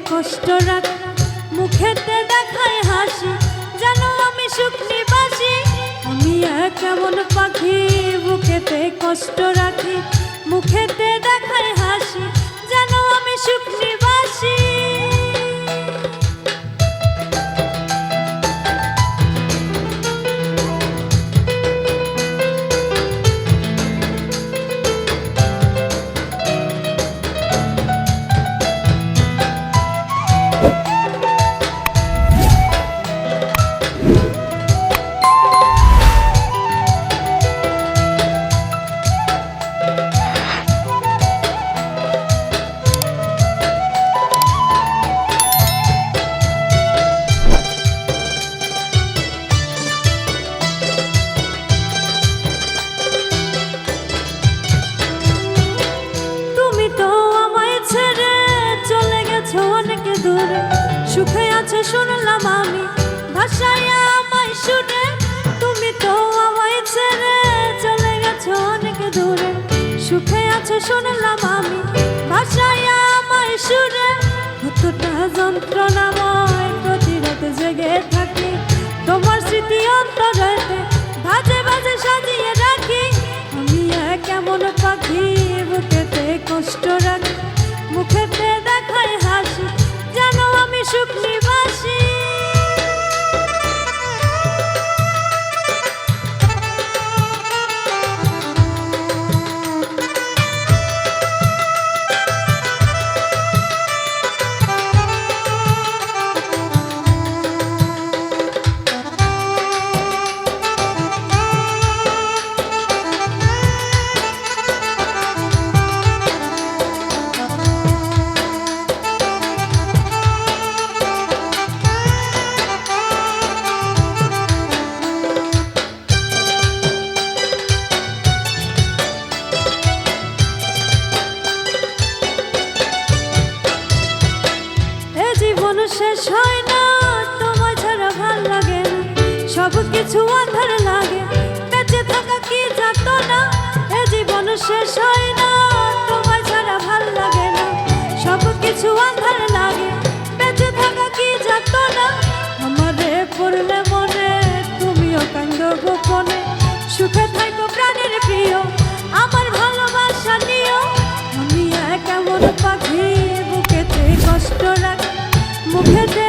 কষ্ট রাখ, মুখেতে দেখায় হাসি, জানো আমি সুখ নিবাসী। আমি কেমন পাখি, বুকেতে কষ্ট রাখি, মুখেতে দেখায় হাসি, জানো আমি সুখ নিবাসী। সুখে আছে শুনলাম আমি, ভাষায় আমায় শুনে। তুমি তো আমায় ছেড়ে চলে গেছো অনেক দূরে। সুখে আছে শুনলাম আমি, ভাষায় আমায় শুনে। কতটা যন্ত্রণাময়, প্রতি রাতে জেগে থাকি, তোমার স্মৃতি অন্তরেতে ভাজে ভাজে সাজিয়ে রাখি। আমি কেমন পাখি, বুকেতে কষ্ট রাখি, মুখেতে দেখায় হাসি, জানো আমি সুখ নিবাসী। শেষ হয় না, তোমায় ছাড়া ভাল লাগে না, সব কিছু আঁধার লাগে, বেঁচে থাকা কি যাত না। এ জীবন শেষ হয় না, তোমায় ছাড়া ভাল লাগে না, সব কিছু আঁধার লাগে, বেঁচে থাকা কি যাত না। আমারে পড়লে মনে, তুমিও কান্দো গোপনে, সুখে থাকো প্রাণের প্রিয়, আমার ভালোবাসা নিও। আমি কেমন পাখি, বুকেতে কষ্ট রাখি, মুখেতে